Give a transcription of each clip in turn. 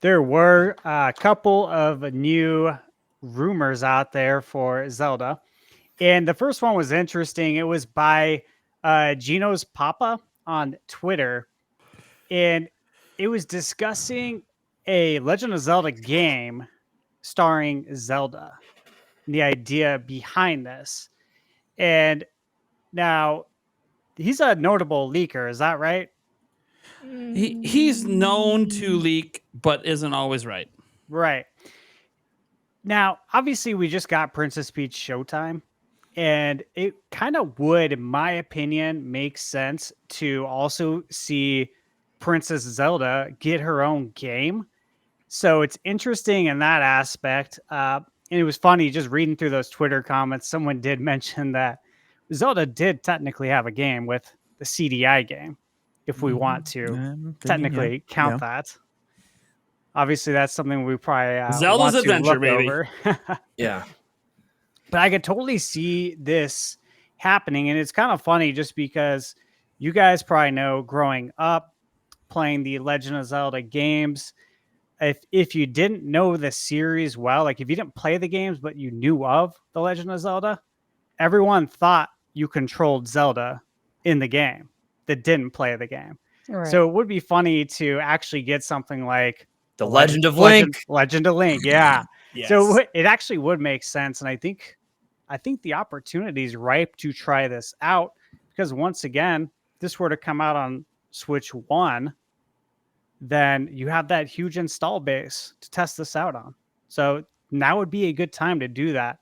There were a couple of new rumors out there for Zelda. And the first one was interesting. It was by Gino's Papa on Twitter. And it was discussing a Legend of Zelda game starring Zelda, and the idea behind this. And now he's a notable leaker. Is that right? He's known to leak, but isn't always right. Right. Now, obviously, we just got Princess Peach Showtime, and it kind of would, in my opinion, make sense to also see Princess Zelda get her own game. So it's interesting in that aspect. And it was funny just reading through those Twitter comments. Someone did mention that Zelda did technically have a game with the CDI game, if we want to technically count that. Obviously, that's something we probably Zelda's want to Adventure, look baby. over. Yeah. But I could totally see this happening. And it's kind of funny just because you guys probably know growing up playing the Legend of Zelda games, if you didn't know the series well, like if you didn't play the games, but you knew of the Legend of Zelda, everyone thought you controlled Zelda in the game that didn't play the game. Right. So it would be funny to actually get something like The Legend of Link. Legend of Link, yeah. Yes. So it actually would make sense, and I think the opportunity is ripe to try this out because once again, if this were to come out on Switch 1, then you have that huge install base to test this out on. So now would be a good time to do that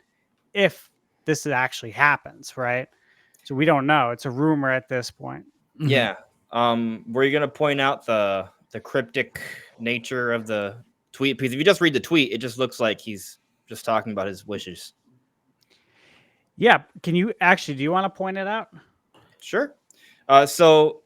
if this actually happens, right? So we don't know. It's a rumor at this point. Yeah. Were you gonna point out the cryptic nature of the tweet? Because if you just read the tweet, it just looks like he's just talking about his wishes. Yeah. Can you actually, do you want to point it out? Sure. So,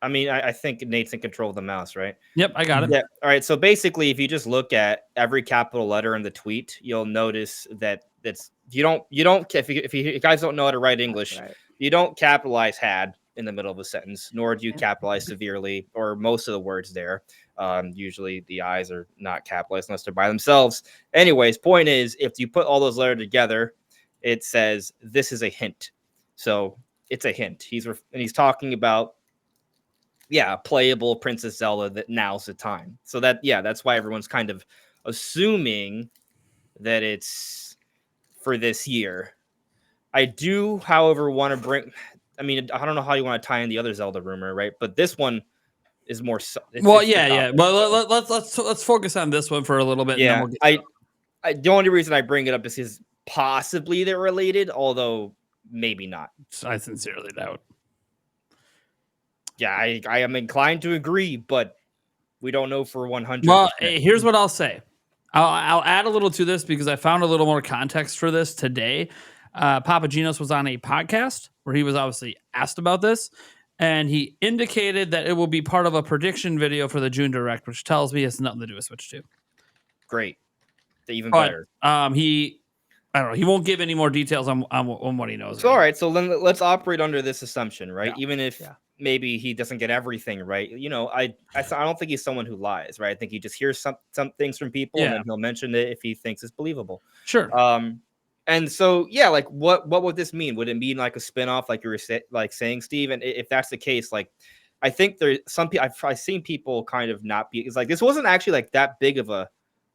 I mean, I think Nate's in control of the mouse, right? Yep, I got it. Yeah. All right. So basically, if you just look at every capital letter in the tweet, you'll notice that if you guys don't know how to write English, Right. you don't capitalize had in the middle of a sentence, nor do you capitalize severely or most of the words there. Usually the I's are not capitalized unless they're by themselves. Anyways, point is, if you put all those letters together, it says this is a hint. So it's a hint. He's talking about playable Princess Zelda, that now's the time. So that's why everyone's kind of assuming that it's for this year. I do, however, want to bring. I mean, I don't know how you want to tie in the other Zelda rumor, right? But this one is more. Yeah. Well, let's focus on this one for a little bit. Yeah, and then the only reason I bring it up is because possibly they're related, although maybe not. I sincerely doubt. Yeah, I am inclined to agree, but we don't know for 100%. Well, here's what I'll say. I'll add a little to this because I found a little more context for this today. Papa Genos was on a podcast where he was obviously asked about this, and he indicated that it will be part of a prediction video for the June Direct, which tells me it's nothing to do with Switch 2. Great. Even better. I don't know. He won't give any more details on what he knows. So, all right. So then let's operate under this assumption, right? Yeah. Even if maybe he doesn't get everything right. You know, I don't think he's someone who lies, right? I think he just hears some things from people and then he'll mention it if he thinks it's believable. Sure. And so, like, what would this mean? Would it mean like a spinoff, like you were saying, Steve? And if that's the case, like, I think there's some people I've seen people kind of not be. It's like this wasn't actually like that big of a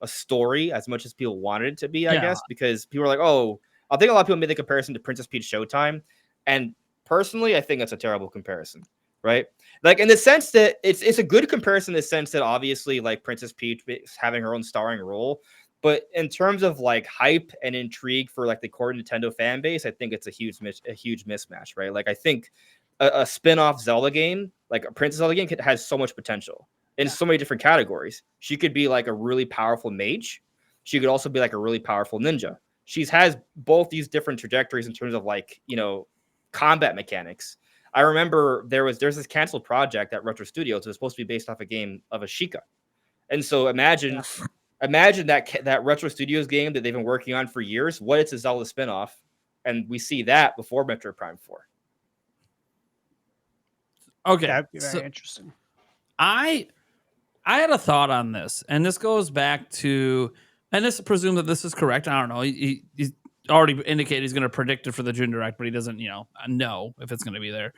story as much as people wanted it to be, I guess, because people are like, oh, I think a lot of people made the comparison to Princess Peach Showtime, and personally, I think that's a terrible comparison, right? Like in the sense that it's a good comparison in the sense that obviously like Princess Peach is having her own starring role. But in terms of like hype and intrigue for like the core Nintendo fan base, I think it's a huge mismatch, right? Like I think a spin-off Zelda game, like a Princess Zelda game, has so much potential in so many different categories. She could be like a really powerful mage. She could also be like a really powerful ninja. She has both these different trajectories in terms of like, you know, combat mechanics. I remember there's this canceled project at Retro Studios. It was supposed to be based off a game of Ashika. And so imagine that Retro Studios game that they've been working on for years. What it's a Zelda spinoff, and we see that before Metroid Prime 4. Okay, That'd be very interesting. I had a thought on this, and this goes back to, and this presumes that this is correct. I don't know. He's already indicated he's going to predict it for the June Direct, but he doesn't, know if it's going to be there.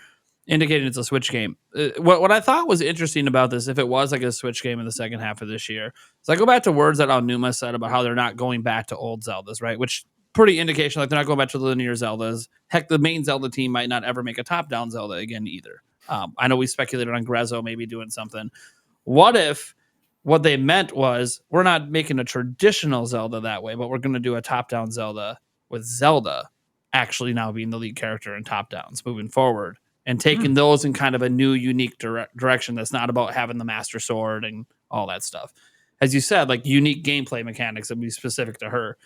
Indicating it's a Switch game. What I thought was interesting about this, if it was like a Switch game in the second half of this year, is I go back to words that Aonuma said about how they're not going back to old Zeldas, right? Which pretty indication like they're not going back to the linear Zeldas. Heck, the main Zelda team might not ever make a top-down Zelda again either. I know we speculated on Grezzo maybe doing something. What if what they meant was we're not making a traditional Zelda that way, but we're going to do a top-down Zelda with Zelda actually now being the lead character in top-downs moving forward, and taking those in kind of a new, unique direction that's not about having the Master Sword and all that stuff. As you said, like unique gameplay mechanics that would be specific to her.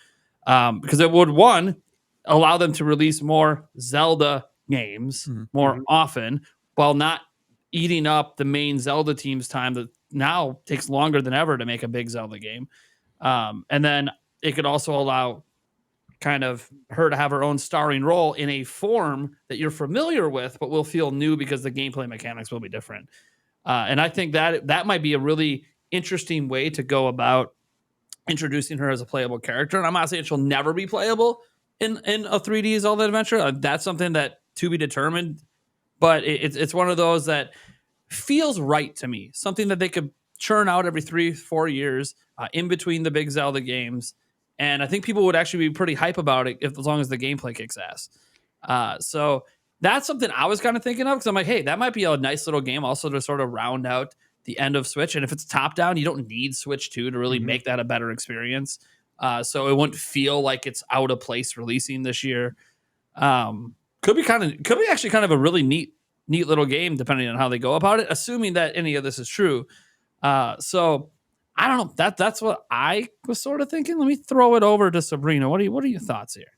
Because it would, one, allow them to release more Zelda games more often while not eating up the main Zelda team's time that now takes longer than ever to make a big Zelda game. And then it could also allow kind of her to have her own starring role in a form that you're familiar with, but will feel new because the gameplay mechanics will be different. And I think that might be a really interesting way to go about introducing her as a playable character. And I'm not saying she'll never be playable in a 3D Zelda adventure. That's something that to be determined, but it's one of those that feels right to me. Something that they could churn out every 3-4 years in between the big Zelda games. And I think people would actually be pretty hype about it as long as the gameplay kicks ass. So that's something I was kind of thinking of, because I'm like, hey, that might be a nice little game also to sort of round out the end of Switch. And if it's top down, you don't need Switch 2 to really make that a better experience. So it wouldn't feel like it's out of place releasing this year. Could be actually kind of a really neat little game, depending on how they go about it, assuming that any of this is true. So I don't know. That's what I was sort of thinking. Let me throw it over to Sabrina. What are your thoughts here?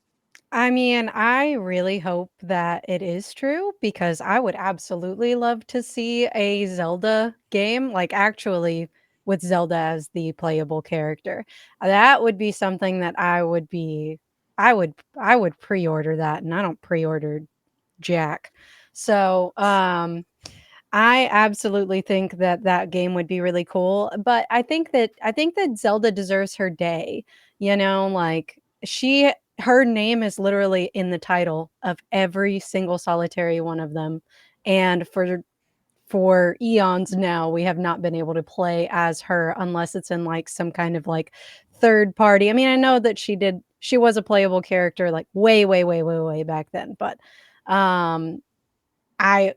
I mean, I really hope that it is true, because I would absolutely love to see a Zelda game, like actually with Zelda as the playable character. That would be something that I would pre-order that, and I don't pre-order jack. So, I absolutely think that that game would be really cool, but I think that Zelda deserves her day, like, her name is literally in the title of every single solitary one of them, and for eons now, we have not been able to play as her unless it's in, like, some kind of, like, third party. I mean, I know that she was a playable character, like, way, way, way, way, way back then, but, um, I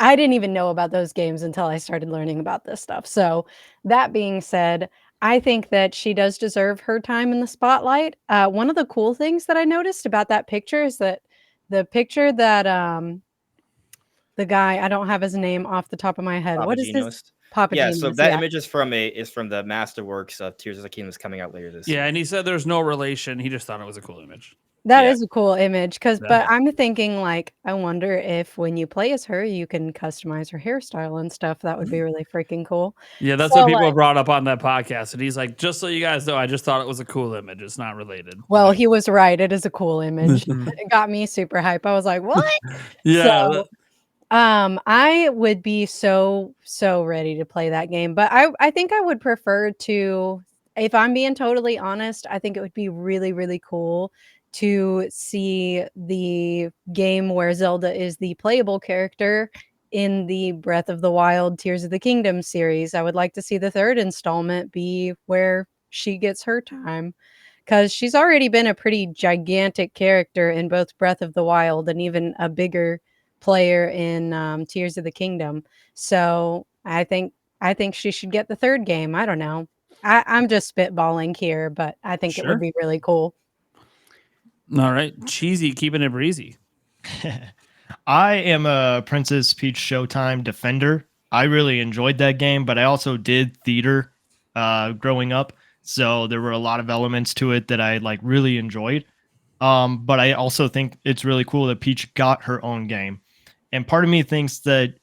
I didn't even know about those games until I started learning about this stuff. So, that being said, I think that she does deserve her time in the spotlight. One of the cool things that I noticed about that picture is that the picture that, the guy, I don't have his name off the top of my head. What is his Papagenos. Yeah, so Papagenos, that yeah. image is from the Masterworks of Tears of the Kingdom, coming out later this Yeah, year. and he said there's no relation. He just thought it was a cool image. That Yeah. is a cool image, but Yeah. I'm thinking, like, I wonder if when you play as her, you can customize her hairstyle and stuff. That would be really freaking cool. Yeah, that's what So, people like, brought up on that podcast. And he's like, just so you guys know, I just thought it was a cool image. It's not related. well, Like, he was right. It is a cool image. It got me super hype. I was like, "What?" yeah. So, I would be so, so ready to play that game, but I think I would prefer to, if I'm being totally honest, I think it would be really, really cool to see the game where Zelda is the playable character in the Breath of the Wild, Tears of the Kingdom series. I would like to see the 3rd installment be where she gets her time, because she's already been a pretty gigantic character in both Breath of the Wild and even a bigger player in, Tears of the Kingdom. So, I think she should get the 3rd game. I don't know. I'm just spitballing here, but I think it would Sure. be really cool. All right. Cheesy, keeping it breezy. I am a Princess Peach Showtime defender. I really enjoyed that game, but I also did theater growing up, so there were a lot of elements to it that I like really enjoyed. But I also think it's really cool that Peach got her own game, and part of me thinks that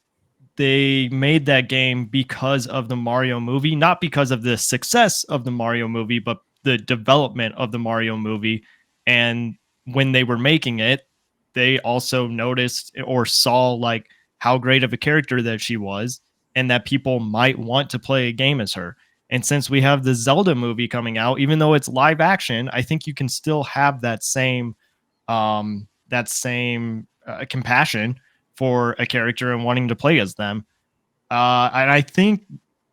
they made that game because of the Mario movie, not because of the success of the Mario movie, but the development of the Mario movie. And when they were making it, they also noticed or saw like how great of a character that she was. and that people might want to play a game as her. And since we have the Zelda movie coming out, even though it's live action, I think you can still have that same compassion for a character and wanting to play as them. And I think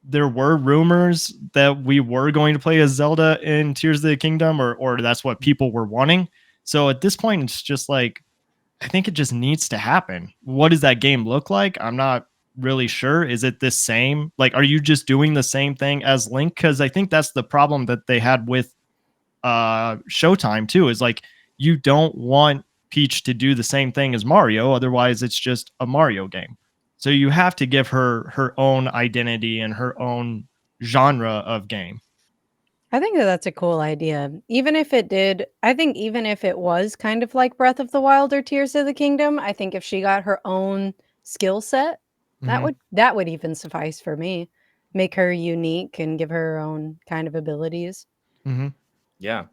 there were rumors that we were going to play as Zelda in Tears of the Kingdom, or that's what people were wanting. So at this point, it's just like, I think it just needs to happen. What does that game look like? I'm not really sure. Is it the same? Like, are you just doing the same thing as Link? Because I think that's the problem that they had with Showtime too, is like, you don't want Peach to do the same thing as Mario. Otherwise, it's just a Mario game. So you have to give her her own identity and her own genre of game. I think that that's a cool idea. Even if it did, I think even if it was kind of like Breath of the Wild or Tears of the Kingdom, I think if she got her own skill set, Mhm. that would even suffice for me. Make her unique and give her own kind of abilities. Mhm. Yeah,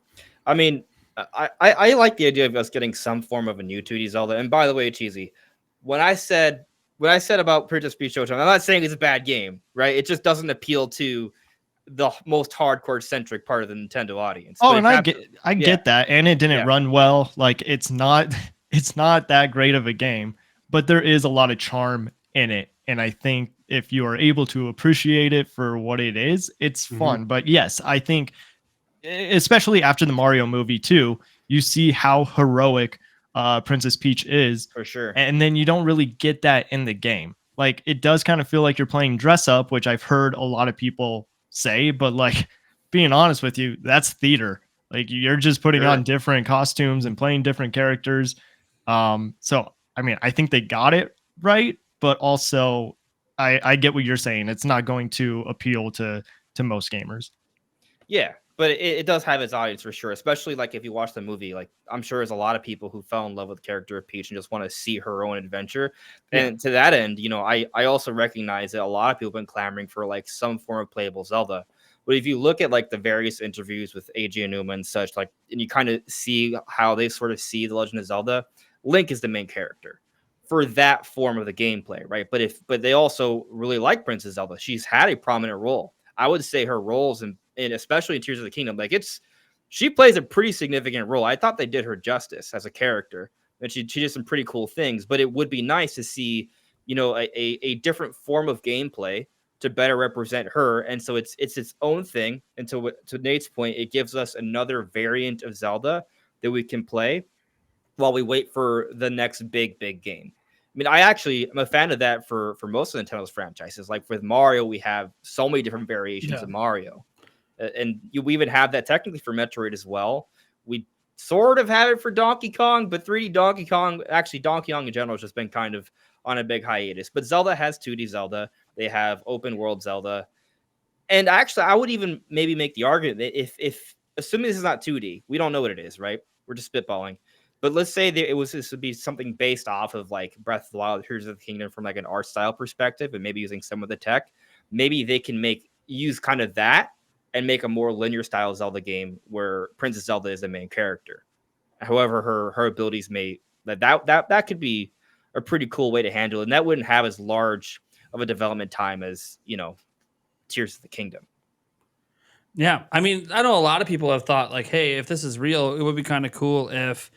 I mean, I like the idea of us getting some form of a new 2D Zelda. And by the way, Cheesy, when I said about Princess Peach Showtime, I'm not saying it's a bad game, right? It just doesn't appeal to the most hardcore centric part of the Nintendo audience. Oh, But and if I yeah, get that, and it didn't yeah, run well. Like, it's not it's not that great of a game, but there is a lot of charm in it, and I think if you are able to appreciate it for what it is, it's Mhm. fun. But yes, I think especially after the Mario movie too, you see how heroic Princess Peach is, for sure. and then you don't really get that in the game. Like, it does kind of feel like you're playing dress up, which I've heard a lot of people say, but like, being honest with you, that's theater. Like, you're just putting Sure. on different costumes and playing different characters. So I mean, I think they got it right, but also I get what you're saying. It's not going to appeal to most gamers. Yeah, but it does have its audience for sure. Especially like if you watch the movie, like I'm sure there's a lot of people who fell in love with the character of Peach and just want to see her own adventure. Yeah. And to that end, I also recognize that a lot of people have been clamoring for like some form of playable Zelda. But if you look at like the various interviews with AJ Numa and such, like, and you kind of see how they sort of see the Legend of Zelda, Link is the main character for that form of the gameplay, right? But they also really like Princess Zelda. She's had a prominent role. I would say her roles in especially in Tears of the Kingdom, like she plays a pretty significant role. I thought they did her justice as a character, and she did some pretty cool things. But it would be nice to see, a different form of gameplay to better represent her. And so it's its own thing. And to Nate's point, it gives us another variant of Zelda that we can play while we wait for the next big game. I mean, I actually am a fan of that for most of Nintendo's franchises. Like with Mario, we have so many different variations Yeah. of Mario, and we even have that technically for Metroid as well. We sort of have it for Donkey Kong, but 3D Donkey Kong, actually Donkey Kong in general, has just been kind of on a big hiatus. But Zelda has 2D Zelda. They have open world Zelda, and actually, I would even maybe make the argument that if assuming this is not 2D, we don't know what it is, right? We're just spitballing. But let's say that this would be something based off of like Breath of the Wild, Tears of the Kingdom from like an art style perspective, and maybe using some of the tech. Maybe they can use kind of that and make a more linear style Zelda game where Princess Zelda is the main character. However, her abilities that could be a pretty cool way to handle it, and that wouldn't have as large of a development time as Tears of the Kingdom. Yeah, I mean, I know a lot of people have thought like, hey, if this is real, it would be kind of cool if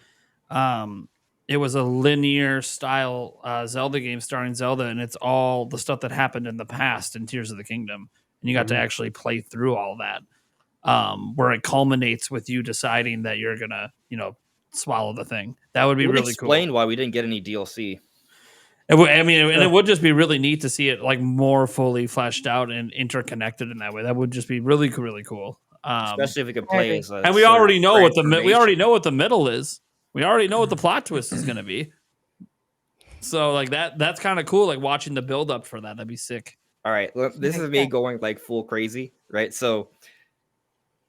it was a linear style Zelda game starring Zelda, and it's all the stuff that happened in the past in Tears of the Kingdom, and you got to Mhm. actually play through all that, where it culminates with you deciding that you're gonna, swallow the thing. That would It be would really cool. explain why we didn't get any DLC. I mean, and it would just be really neat to see it like more fully fleshed out and interconnected in that way. That would just be really, really cool. Especially if we could I play agree. as a And we sort of already know what transformation. the middle is. We already know what the plot twist is going to be. So like that's kind of cool. Like watching the build up for that. That'd be sick. All right, this is Makes me sense. going like full crazy, right? So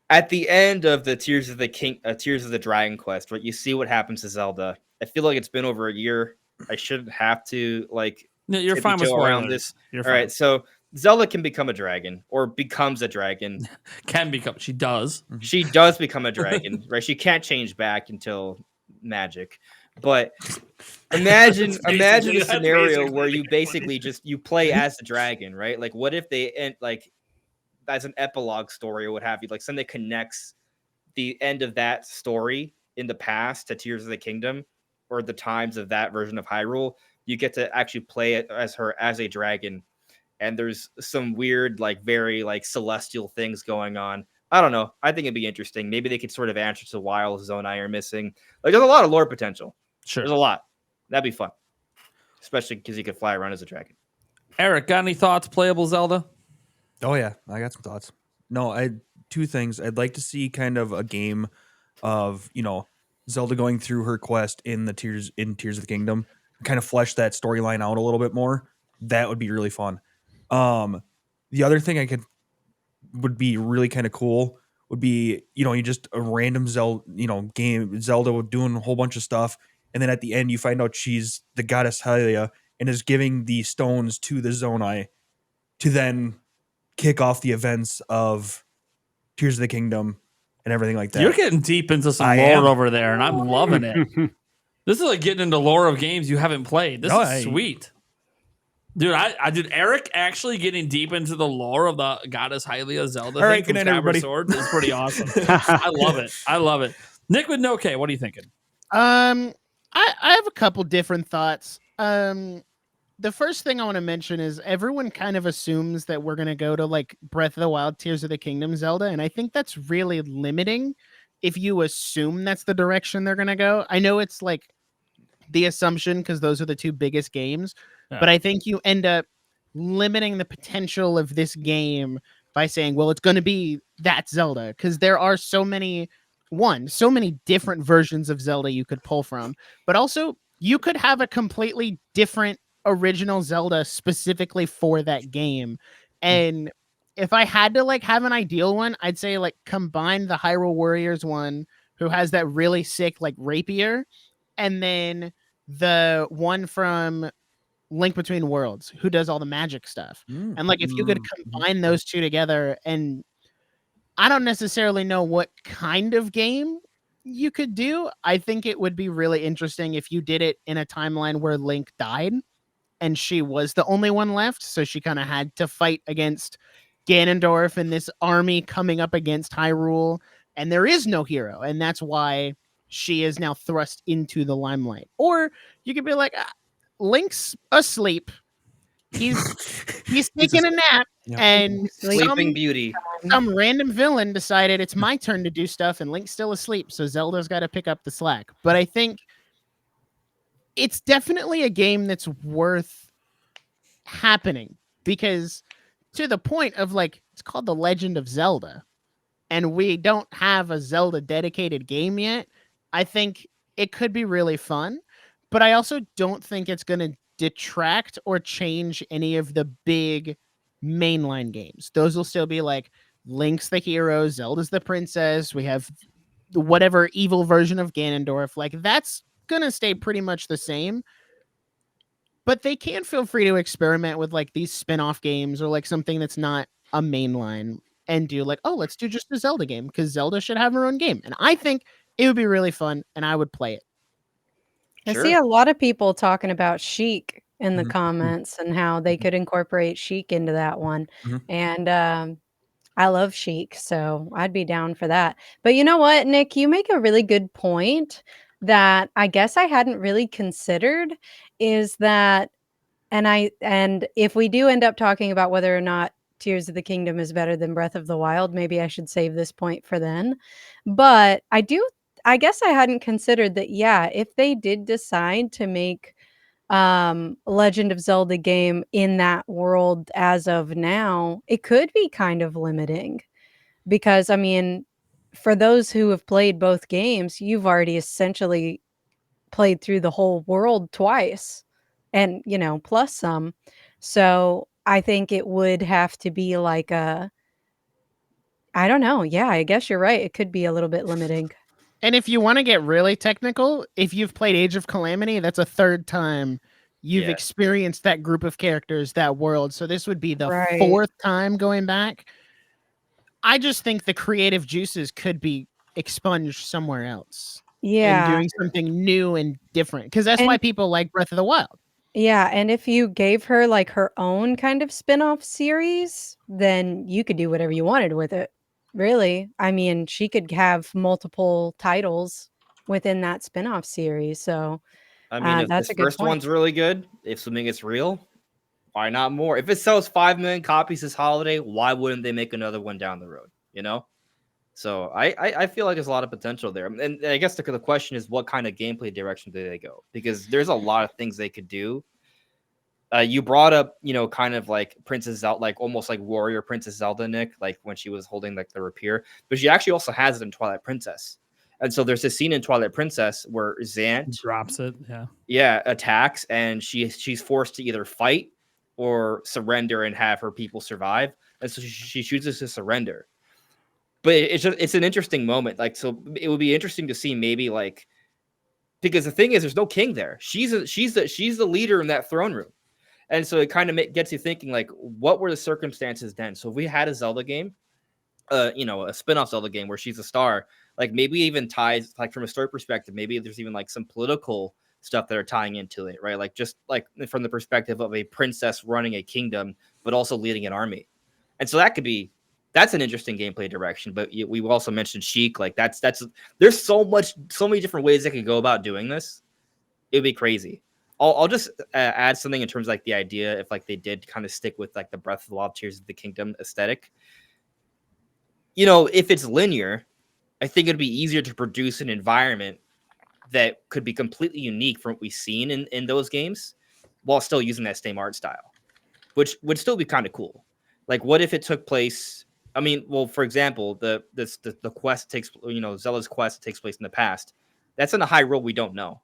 at the end of the Tears of the Dragon quest, right, you see what happens to Zelda. I feel like it's been over a year. I shouldn't have to like No, you're tippy fine with toe around this. spoilers. You're All fine. right, so Zelda can become a dragon or becomes a dragon. Can become. She does. She does become a dragon, right? She can't change back until magic, but Imagine That's imagine basically- a that's scenario basically where you it. basically just you play as the dragon, right? Like what if they end like as an epilogue story or what have you, like something that connects the end of that story in the past to Tears of the Kingdom or the times of that version of Hyrule. You get to actually play it as her as a dragon, and there's some weird, like very like celestial things going on. I don't know. I think it'd be interesting. Maybe they could sort of answer to why all Zonai are missing. Like there's a lot of lore potential. Sure. There's a lot. That'd be fun, especially because you could fly around as a dragon. Eric, got any thoughts? Playable Zelda? Oh yeah, I got some thoughts. No, I two things. I'd like to see kind of a game of, Zelda going through her quest in Tears of the Kingdom, kind of flesh that storyline out a little bit more. That would be really fun. The other thing would be really kind of cool would be, you just a random Zelda, game Zelda doing a whole bunch of stuff, and then at the end you find out she's the goddess Hylia and is giving the stones to the Zonai to then kick off the events of Tears of the Kingdom and everything like that. You're getting deep into some I lore am. over there, and I'm loving it. This is like getting into lore of games you haven't played. This No, is sweet. Dude, I did Eric actually getting deep into the lore of the goddess Hylia Zelda All right, thing good from night, Skyward everybody. Sword is pretty awesome. I love it. I love it. Nick with no K, what are you thinking? I have a couple different thoughts. The first thing I want to mention is everyone kind of assumes that we're going to go to like Breath of the Wild, Tears of the Kingdom, Zelda, and I think that's really limiting if you assume that's the direction they're going to go. I know it's like the assumption because those are the two biggest games, Yeah. but I think you end up limiting the potential of this game by saying, well, it's going to be that Zelda, because there are so many different versions of Zelda you could pull from, but also you could have a completely different original Zelda specifically for that game. And if I had to like have an ideal one, I'd say like combine the Hyrule Warriors one, who has that really sick like rapier, and then the one from Link Between Worlds, who does all the magic stuff. And like if you could combine those two together, and I don't necessarily know what kind of game you could do. I think it would be really interesting if you did it in a timeline where Link died and she was the only one left, so she kind of had to fight against Ganondorf and this army coming up against Hyrule, and there is no hero, and that's why she is now thrust into the limelight. Or you could be like, Link's asleep. He's taking a nap, Yeah. and Sleeping Beauty. some random villain decided it's my turn to do stuff, and Link's still asleep, so Zelda's got to pick up the slack. But I think it's definitely a game that's worth happening, because to the point of like, it's called The Legend of Zelda, and we don't have a Zelda dedicated game yet. I think it could be really fun, but I also don't think it's going to detract or change any of the big mainline games. Those will still be like Link's the hero, Zelda's the princess, we have whatever evil version of Ganondorf. Like that's going to stay pretty much the same. But they can feel free to experiment with like these spin-off games or like something that's not a mainline and do like, oh, let's do just a Zelda game, because Zelda should have her own game. And I think it would be really fun and I would play it. I Sure. see a lot of people talking about Chic in the Mhm. comments and how they could incorporate Chic into that one. Mhm. And I love Chic, so I'd be down for that. But you know what, Nick, you make a really good point that I guess I hadn't really considered, is that and if we do end up talking about whether or not Tears of the Kingdom is better than Breath of the Wild, maybe I should save this point for then. But I guess I hadn't considered that, yeah, if they did decide to make Legend of Zelda game in that world as of now, it could be kind of limiting. Because I mean, for those who have played both games, you've already essentially played through the whole world twice and, plus some. So I think it would have to be like I don't know. Yeah, I guess you're right. It could be a little bit limiting. And if you want to get really technical, if you've played Age of Calamity, that's a third time you've Yeah. experienced that group of characters, that world. So this would be the Right. fourth time going back. I just think the creative juices could be expunged somewhere else. and Yeah. doing something new and different. Because that's And why people like Breath of the Wild. yeah, and if you gave her like her own kind of spin-off series, then you could do whatever you wanted with it. Really. I mean, she could have multiple titles within that spin-off series. So I mean, if that's this a good first point. one's really good, if something gets real, why not more? If it sells 5 million copies this holiday, why wouldn't they make another one down the road? You know? So I feel like there's a lot of potential there. And I guess the question is, what kind of gameplay direction do they go? Because there's a lot of things they could do. You brought up, kind of like Princess Zelda, like almost like Warrior Princess Zelda, Nick, like when she was holding like the rapier. But she actually also has it in Twilight Princess. And so there's a scene in Twilight Princess where Zant Drops it. Yeah. attacks, and she's forced to either fight or surrender and have her people survive. And so she chooses to surrender. But it's an interesting moment. Like, so it would be interesting to see maybe like, because the thing is, there's no king there. She's the leader in that throne room. And so it kind of gets you thinking, like, what were the circumstances then? So if we had a Zelda game, a spin-off Zelda game where she's a star, like maybe even ties, like from a story perspective, maybe there's even like some political stuff that are tying into it, right? Like just like from the perspective of a princess running a kingdom, but also leading an army. And so that's an interesting gameplay direction. But we've also mentioned Sheik. Like that's there's so many different ways they could go about doing this. It'd be crazy. I'll just add something in terms of like the idea, if like they did kind of stick with like the Breath of the Wild, Tears of the Kingdom aesthetic. If it's linear, I think it'd be easier to produce an environment that could be completely unique from what we've seen in those games, while still using that same art style, which would still be kind of cool. Like, what if it took place? I mean, well, for example, the quest takes, Zelda's quest takes place in the past. That's in a Hyrule we don't know.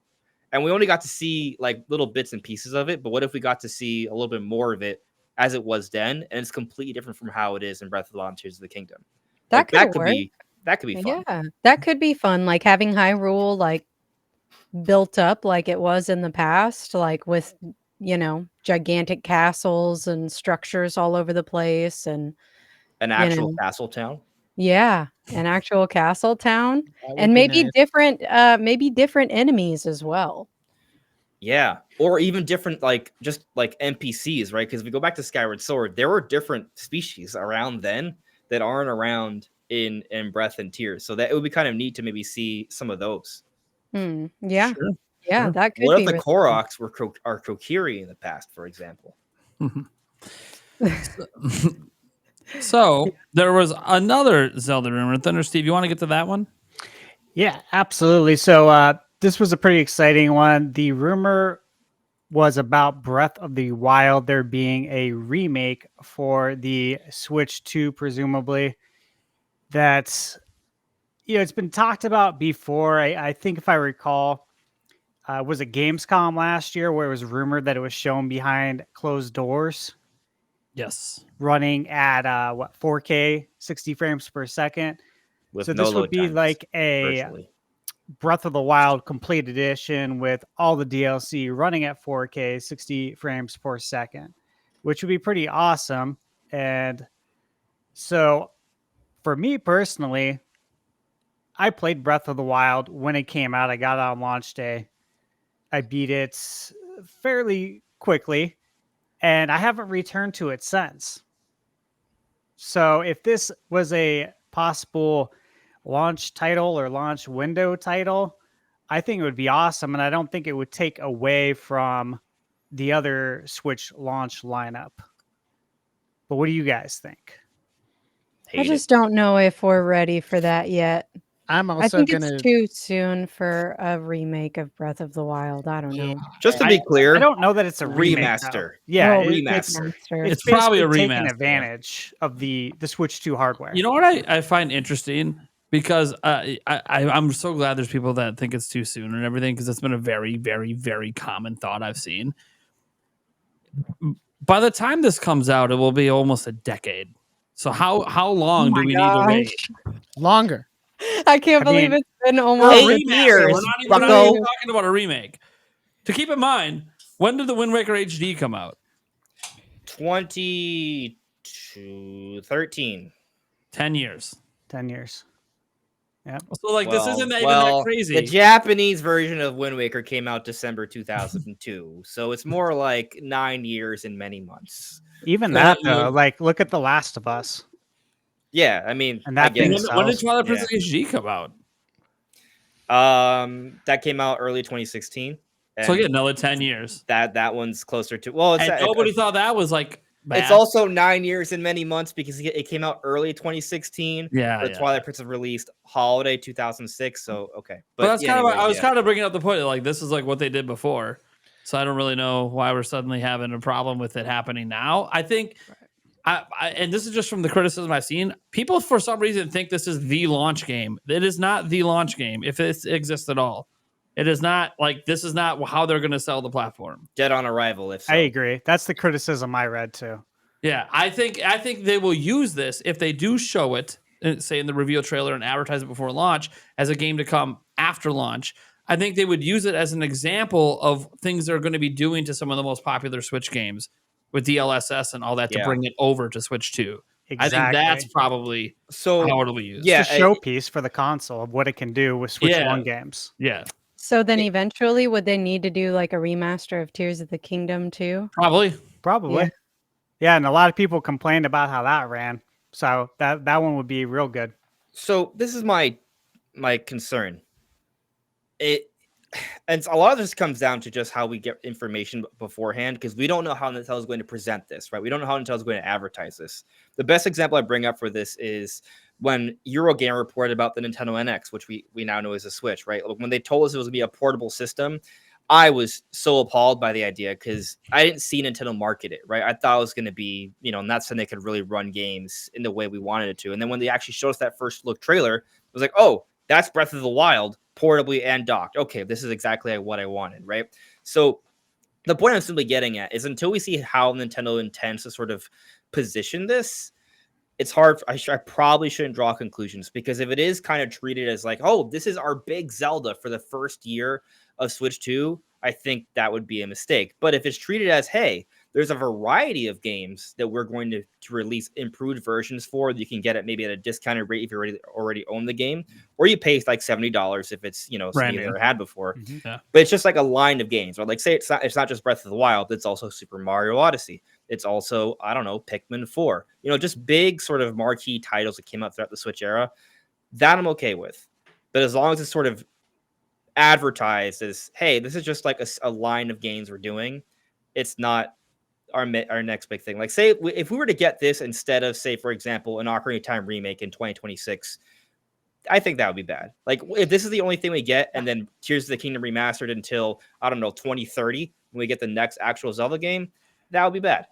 And we only got to see like little bits and pieces of it. But what if we got to see a little bit more of it as it was then, and it's completely different from how it is in Breath of the Wild and Tears of the Kingdom? That Like could work. that could be fun. Yeah, that could be fun. Like having Hyrule like built up like it was in the past, like with gigantic castles and structures all over the place, and An you actual know, castle town. yeah, an actual castle town, That would and be nice. maybe different enemies as well. Yeah, or even different, like just like NPCs, right? Because if we go back to Skyward Sword, there were different species around then that aren't around in Breath and Tears. So that it would be kind of neat to maybe see some of those. Yeah, Sure. yeah, Sure. that could What if be the really cool. Koroks are Kokiri in the past, for example? So there was another Zelda rumor. Thunder Steve, you want to get to that one? Yeah, absolutely. So this was a pretty exciting one. The rumor was about Breath of the Wild there being a remake for the Switch 2, presumably. That's, it's been talked about before. I think if I recall, was it Gamescom last year where it was rumored that it was shown behind closed doors Yes. running at 4K, 60 frames per second. With So no this would load be times like a virtually. Breath of the Wild complete edition with all the DLC running at 4K, 60 frames per second, which would be pretty awesome. And so for me personally, I played Breath of the Wild when it came out. I got it on launch day. I beat it fairly quickly, and I haven't returned to it since. So if this was a possible launch title or launch window title, I think it would be awesome. And I don't think it would take away from the other Switch launch lineup. But what do you guys think? I Hate it. just don't know if we're ready for that yet. I'm I also think it's gonna. too soon for a remake of Breath of the Wild. I don't know. Just to I, be clear, I don't know that it's a remake, though. remaster. Yeah, Oh, Remaster. remaster. it's probably a basically taking remaster. advantage of the Switch 2 hardware. You know what I find interesting? Because I'm so glad there's people that think it's too soon and everything, because it's been a very, very, very common thought I've seen. By the time this comes out, it will be almost a decade. So how long do we need to wait? Longer. I can't believe mean, it's been For a almost 8 remaster. years, We're not even bucko. talking about a remake. To keep in mind, when did the Wind Waker HD come out? 2013. 10 years. 10 years. So like this isn't even that The crazy. Japanese version of Wind Waker came out December 2002, so it's more like 9 years and many months. Even Yeah, that though, yeah. like look at The Last of Us. Yeah, I mean, And I that get thing it. When did sells. Twilight Yeah. Princess HD come out? That came out early 2016. So and again, another 10 years. that one's closer to it's And nobody thought that was like bad. it's also 9 years and many months because it came out early 2016. Yeah, The yeah. Twilight Princess released holiday 2006. So okay, But that's yeah, kind of anyways, I was yeah. kind of bringing up the point. Like this is like what they did before. So I don't really know why we're suddenly having a problem with it happening now. I think and this is just from the criticism I've seen. People for some reason think this is the launch game. It is not the launch game if it exists at all. It is not like this is not how they're going to sell the platform. Dead on arrival. If so. I agree. That's the criticism I read too. Yeah, I think they will use this if they do show it, say in the reveal trailer and advertise it before launch as a game to come after launch. I think they would use it as an example of things they're going to be doing to some of the most popular Switch games with DLSS and all that to bring it over to Switch 2. Exactly. I think that's probably how it'll be used. Yeah, It's a showpiece for the console of what it can do with Switch One games. Yeah. So then eventually would they need to do like a remaster of Tears of the Kingdom too? Probably. Probably. Yeah, and a lot of people complained about how that ran. So that one would be real good. So this is my concern. And a lot of this comes down to just how we get information beforehand, because we don't know how Nintendo is going to present this, right? We don't know how Nintendo is going to advertise this. The best example I bring up for this is when Eurogamer reported about the Nintendo NX, which we now know is a Switch, right? When they told us it was going to be a portable system, I was so appalled by the idea because I didn't see Nintendo market it, right? I thought it was going to be, not something they could really run games in the way we wanted it to. And then when they actually showed us that first look trailer, it was like, oh, that's Breath of the Wild, portably and docked. Okay, this is exactly what I wanted, right? So the point I'm simply getting at is until we see how Nintendo intends to sort of position this, it's hard. I probably shouldn't draw conclusions, because if it is kind of treated as like, oh, this is our big Zelda for the first year of Switch 2, I think that would be a mistake. But if it's treated as, hey, there's a variety of games that we're going to release improved versions for that you can get it maybe at a discounted rate if you already own the game, or you pay like $70 if it's something you've never had before. Yeah. But it's just like a line of games, or like say it's not just Breath of the Wild, it's also Super Mario Odyssey. It's also, I don't know, Pikmin 4. Just big sort of marquee titles that came out throughout the Switch era. That I'm okay with. But as long as it's sort of advertised as, hey, this is just like a line of games we're doing, it's not our next big thing. Like, say if we were to get this instead of, say, for example, an Ocarina of Time remake in 2026, I think that would be bad. Like, if this is the only thing we get, and then Tears of the Kingdom remastered until, I don't know, 2030, when we get the next actual Zelda game, that would be bad.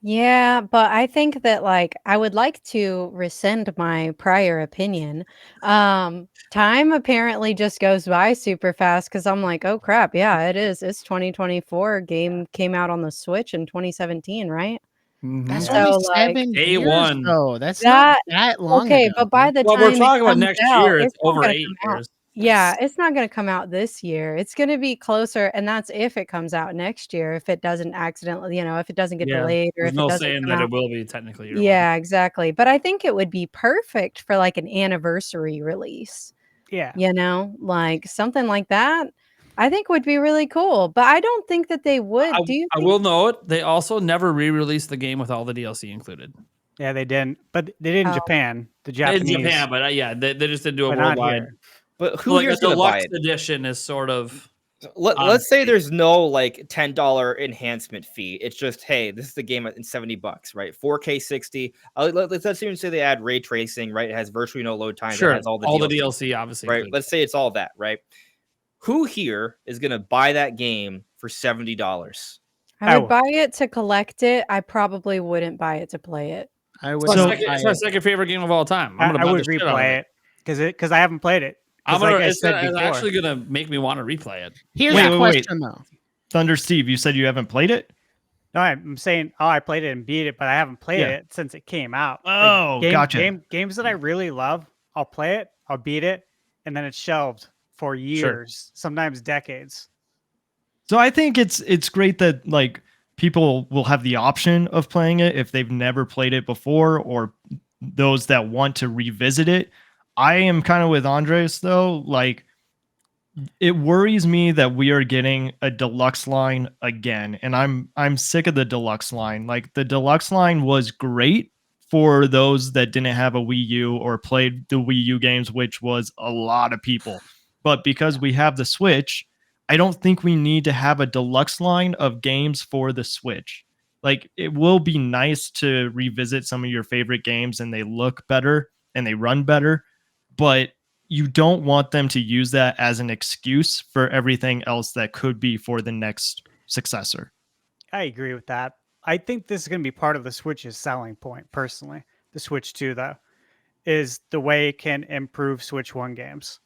Yeah, but I think that I would like to rescind my prior opinion. Time apparently just goes by super fast because I'm like, oh crap, yeah, it is. It's 2024. Game came out on the Switch in 2017, right? That's So, only like, 7 day years, one. though. That's not that long okay, ago. but by the Well, time we're talking it about comes next out, year. It's not over gonna 8 come out. years. Yeah, it's not going to come out this year. It's going to be closer, and that's if it comes out next year. If it doesn't accidentally, if it doesn't get delayed, or There's if it no doesn't saying come that out. it will be technically year one. Yeah, exactly. But I think it would be perfect for an anniversary release. Yeah. Like something like that. I think would be really cool. But I don't think that they would. Do you I think? will note they also never re-released the game with all the DLC included. Yeah, they didn't. But they did in Oh. Japan. The In Japanese. Japan, but they just didn't do a but not worldwide. here. But who Like a here's going to buy deluxe it? edition is sort of. Let's say there's no like $10 enhancement fee. It's just, hey, this is the game at $70, right? 4K 60. Let's even say they add ray tracing, right? It has virtually no load time. Sure, It has all the DLC obviously. right? Included. Let's say it's all that, right? Who here is going to buy that game for $70? I Oh. would buy it to collect it. I probably wouldn't buy it to play it. I would. It's my second favorite game of all time. I'm gonna I buy would the shit out of replay it because I haven't played it. I'm gonna. Like I It's said before. actually gonna make me want to replay it. Here's Wait, the wait. question, though. Thunder Steve, you said you haven't played it? No, I'm saying, I played it and beat it, but I haven't played Yeah. it since it came out. Oh, gotcha. Games that I really love, I'll play it, I'll beat it, and then it's shelved for years, sometimes decades. So I think it's great that people will have the option of playing it if they've never played it before, or those that want to revisit it. I am kind of with Andres though. Like, it worries me that we are getting a deluxe line again, and I'm sick of the deluxe line. Like, the deluxe line was great for those that didn't have a Wii U or played the Wii U games, which was a lot of people. But because we have the Switch, I don't think we need to have a deluxe line of games for the Switch. Like, it will be nice to revisit some of your favorite games and they look better and they run better, but you don't want them to use that as an excuse for everything else that could be for the next successor. I agree with that. I think this is going to be part of the Switch's selling point, personally. The Switch 2, though, is the way it can improve Switch 1 games.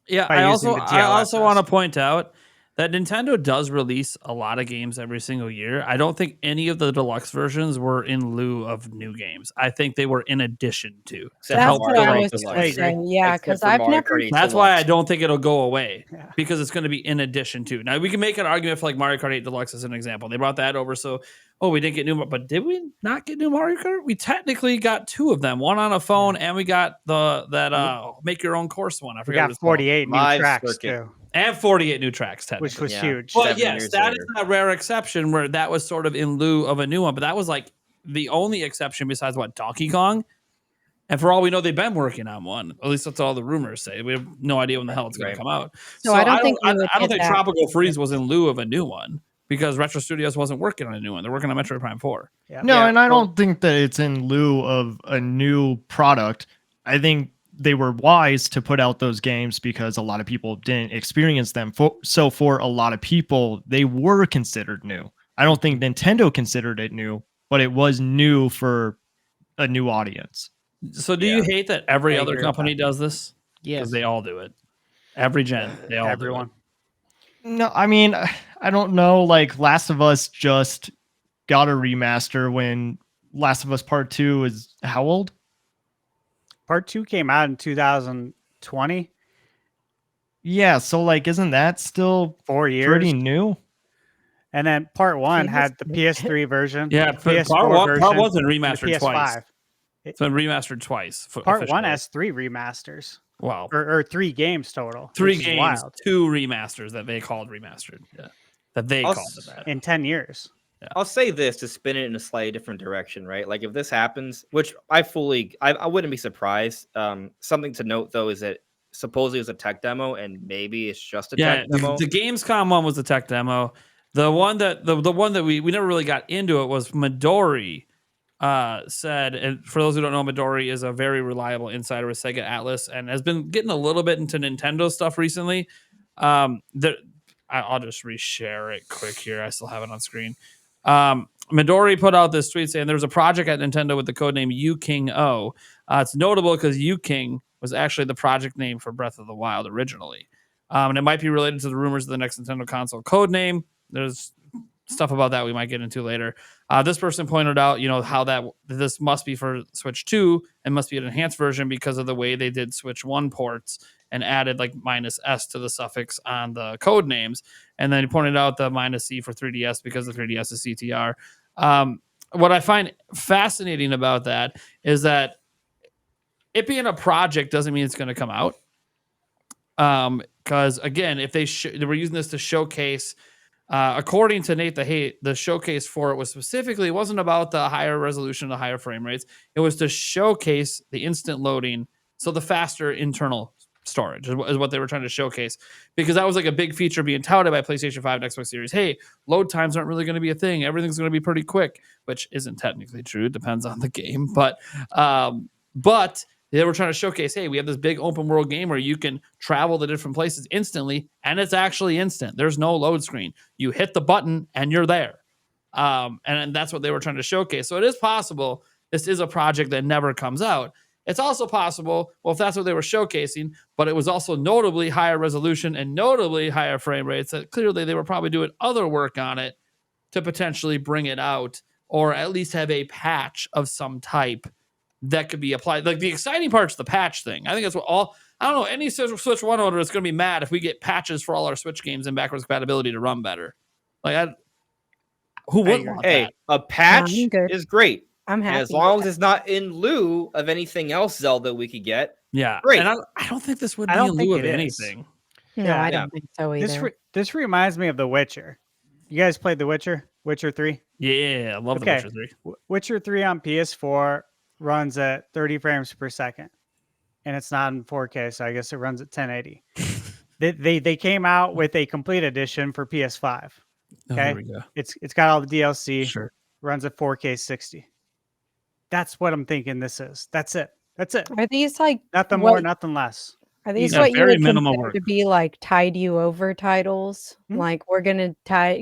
Yeah, By using the I also DLSS. want to point out that Nintendo does release a lot of games every single year. I don't think any of the deluxe versions were in lieu of new games. I think they were in addition to Except That's for what Mario I Kart was Deluxe. going to say. Yeah, Except because for I've Mario never. Kart 8 That's why I Deluxe. don't think it'll go away Yeah. because it's going to be in addition to. Now we can make an argument for like Mario Kart 8 Deluxe as an example. They brought that over, so we didn't get new, but did we not get new Mario Kart? We technically got two of them, one on a phone, and we got that make your own course one. I We forgot what got it's called. 48 new Live tracks, circuit. too, And 48 new tracks, which technically. was Yeah. huge. But 7 yes, years that later. is a rare exception where that was sort of in lieu of a new one. But that was like the only exception besides what, Donkey Kong? And for all we know, they've been working on one. At least that's all the rumors say. We have no idea when the hell it's going Right. to come out. So I don't think I we would don't get think that. Tropical Freeze was in lieu of a new one because Retro Studios wasn't working on a new one. They're working on Metroid Prime 4. Yeah. No, Yeah, and I well- don't think that it's in lieu of a new product. I think they were wise to put out those games because a lot of people didn't experience them. So for a lot of people, they were considered new. I don't think Nintendo considered it new, but it was new for a new audience. So do you hate that every I other agree with company does this? Yes. Because they all do it. Every gen, they all Everyone. No, I mean, I don't know. Like, Last of Us just got a remaster when Last of Us Part 2 is how old? Part 2 came out in 2020, Yeah, so like, isn't that still 4 years. pretty new? And then Part 1 had the PS3. PS3 version, do it. Yeah, the PS4 part version, one's been and the remastered twice. PS5. It's been remastered twice. Part 1 officially. has 3 remasters, Wow. or 3 games total. 3 which is games, wild. 2 remasters that they called remastered. Yeah. That they I'll called s- it that. in 10 years. I'll say this to spin it in a slightly different direction, right? Like if this happens, which I wouldn't be surprised. Something to note though is that supposedly it was a tech demo, and maybe it's just a Yeah, tech demo. the Gamescom one was the tech demo. The one that the one that we never really got into it was Midori said, and for those who don't know, Midori is a very reliable insider with Sega Atlas and has been getting a little bit into Nintendo stuff recently. I'll just reshare it quick here. I still have it on screen. Midori put out this tweet saying there was a project at Nintendo with the codename King O. It's notable because King was actually the project name for Breath of the Wild originally. And it might be related to the rumors of the next Nintendo console codename. There's stuff about that we might get into later. This person pointed out, how that this must be for Switch 2 and must be an enhanced version because of the way they did Switch 1 ports and added like -S to the suffix on the code names. And then he pointed out the -C for 3DS because the 3DS is CTR. What I find fascinating about that is that it being a project doesn't mean it's going to come out. Because again, if they were using this to showcase, according to Nate the showcase for it was specifically, it wasn't about the higher resolution, the higher frame rates. It was to showcase the instant loading, so the faster internal storage is what they were trying to showcase, because that was like a big feature being touted by PlayStation 5 and Xbox Series. Hey, load times aren't really going to be a thing. Everything's going to be pretty quick, which isn't technically true. It depends on the game, but they were trying to showcase, hey, we have this big open world game where you can travel to different places instantly, and it's actually instant. There's no load screen. You hit the button and you're there. And that's what they were trying to showcase. So it is possible this is a project that never comes out. It's also possible, well, if that's what they were showcasing, but it was also notably higher resolution and notably higher frame rates, that clearly they were probably doing other work on it to potentially bring it out, or at least have a patch of some type that could be applied. Like, the exciting part's the patch thing. I think that's I don't know, any Switch 1 owner is going to be mad if we get patches for all our Switch games and backwards compatibility to run better. Like, who wouldn't want Hey, that? a patch I'm good. is great. I'm And happy. as long as it's not in lieu of anything else Zelda we could get, Yeah, Great. and I don't think this would I be don't in think lieu of it is. anything. No, Yeah. I Yeah. don't think so either. This reminds me of The Witcher. You guys played The Witcher? Witcher 3? Yeah, I love The Okay. Witcher 3. Witcher 3 on PS4 runs at 30 frames per second. And it's not in 4K, so I guess it runs at 1080. They came out with a complete edition for PS5. Oh, Okay. here we go. It's got all the DLC, Sure. runs at 4K 60. That's what I'm thinking this is. That's it. That's it. Are these like Nothing what- more, nothing less. Are these Yeah, what you very would minimal consider work. to be like tide you over titles? Hmm? Like we're gonna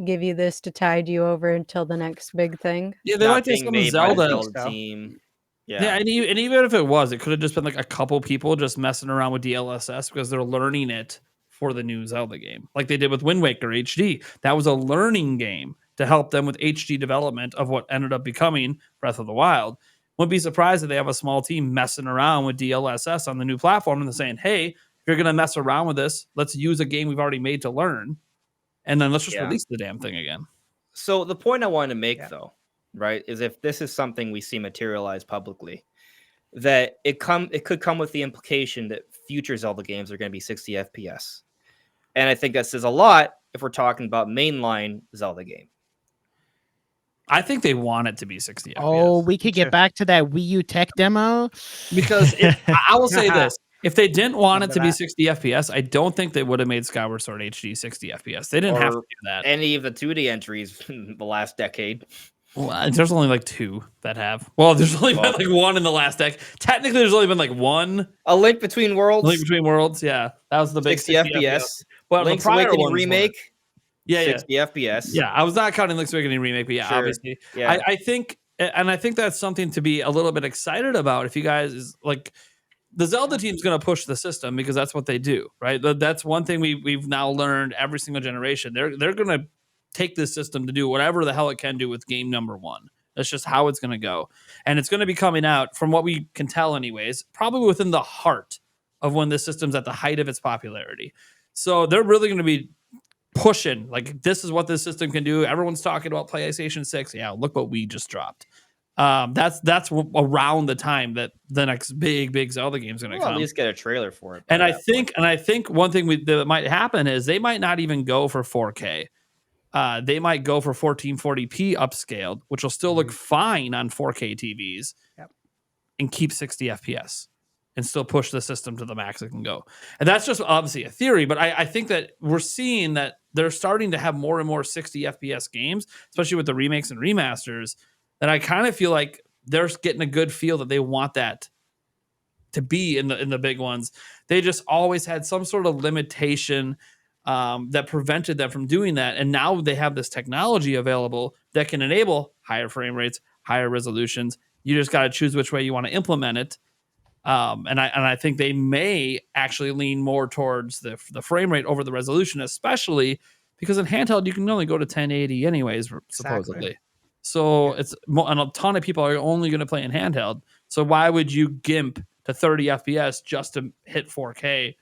give you this to tide you over until the next big thing. Yeah, they Not might do being some made by Zelda. the Zelda so. team. Yeah, and even if it was, it could have just been like a couple people just messing around with DLSS because they're learning it for the new Zelda game, like they did with Wind Waker HD. That was a learning game to help them with HD development of what ended up becoming Breath of the Wild. Wouldn't be surprised if they have a small team messing around with DLSS on the new platform and they're saying, hey, if you're going to mess around with this, let's use a game we've already made to learn. And then let's just Yeah. release the damn thing again. So the point I wanted to make, Yeah. though, right, is if this is something we see materialize publicly, that it could come with the implication that future Zelda games are going to be 60 FPS. And I think that says a lot if we're talking about mainline Zelda game. I think they want it to be 60 FPS. Oh, we could Sure. get back to that Wii U tech demo. Because I will say this. If they didn't want it Remember to be that. 60 FPS, I don't think they would have made Skyward Sword HD 60 FPS. They didn't have to Or do that. Any of the 2D entries in the last decade. Well, there's only like two that have. Well, there's only been like one in the last decade. Technically, there's only been like one A Link Between Worlds, Link Between Worlds. Yeah, that was the big 60 FPS. But Link's the prior Awakening ones remake, weren't. Yeah, 60 FPS. yeah. I was not counting Link's Awakening remake, but yeah, Sure. obviously. Yeah. I think, and I think that's something to be a little bit excited about. If you guys is like, the Zelda team's going to push the system because that's what they do, right? That's one thing we've now learned every single generation. They're going to take this system to do whatever the hell it can do with game number one. That's just how it's going to go. And it's going to be coming out, from what we can tell anyways, probably within the heart of when this system's at the height of its popularity. So they're really going to be pushing, like, this is what this system can do. Everyone's talking about PlayStation 6. Yeah, look what we just dropped. That's around the time that the next big Zelda game is going to We'll come. at least get a trailer for it. And I think one thing that might happen is they might not even go for 4K. They might go for 1440p upscaled, which will still look fine on 4K TVs, Yep. and keep 60 FPS and still push the system to the max it can go. And that's just obviously a theory, but I think that we're seeing that they're starting to have more and more 60 FPS games, especially with the remakes and remasters, that I kind of feel like they're getting a good feel that they want that to be in the big ones. They just always had some sort of limitation that prevented them from doing that. And now they have this technology available that can enable higher frame rates, higher resolutions. You just got to choose which way you want to implement it. And I think they may actually lean more towards the frame rate over the resolution, especially because in handheld, you can only go to 1080 anyways, supposedly. So and a ton of people are only going to play in handheld. So why would you gimp to 30 FPS just to hit 4K?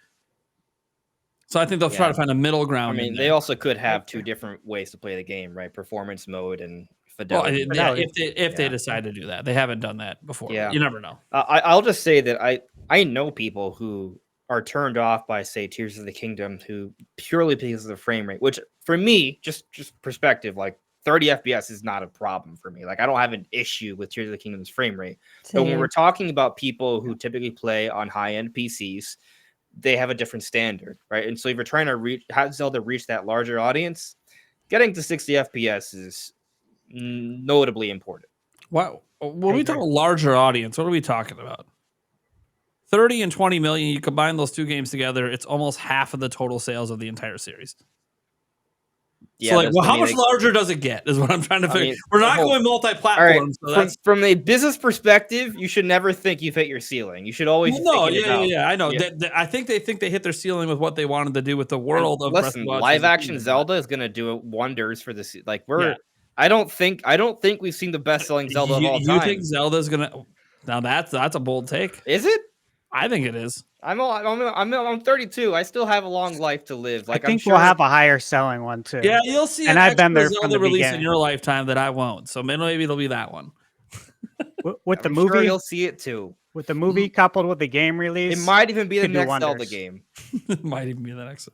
So I think they'll try to find a middle ground. I mean, they also could have two different ways to play the game, right? Performance mode and fidelity. Well, yeah, if they decide to do that, they haven't done that before. Yeah. You never know. I'll just say that I know people who are turned off by, say, Tears of the Kingdom, who purely because of the frame rate, which for me, just perspective, like 30 FPS is not a problem for me. Like, I don't have an issue with Tears of the Kingdom's frame rate. But when we're talking about people who typically play on high-end PCs, they have a different standard, right? And so if you're trying to have Zelda reach that larger audience, getting to 60 FPS is notably important. Wow. When we talk a larger audience, what are we talking about? 30 and 20 million, you combine those two games together, it's almost half of the total sales of the entire series. Yeah, so, like, well, how much larger does it get? Is what I'm trying to figure. We're not going multi-platform. All right. From a business perspective, you should never think you've hit your ceiling. You should always. I know. Yeah. I think they hit their ceiling with what they wanted to do with the world of. Listen, live action Zelda is going to do wonders for this. Like I don't think we've seen the best selling Zelda of all time. You think Zelda's gonna? Now that's a bold take. Is it? I think it is. I'm 32. I still have a long life to live. Like, I think we'll have a higher selling one too. Yeah, you'll see. And I've been there Zelda from the release in beginning. your lifetime that I won't. So maybe it'll be that one. With the I'm movie, sure you'll see it too. with the movie coupled with the game release. It might even be the could do next Zelda wonders. game. Might even be the next.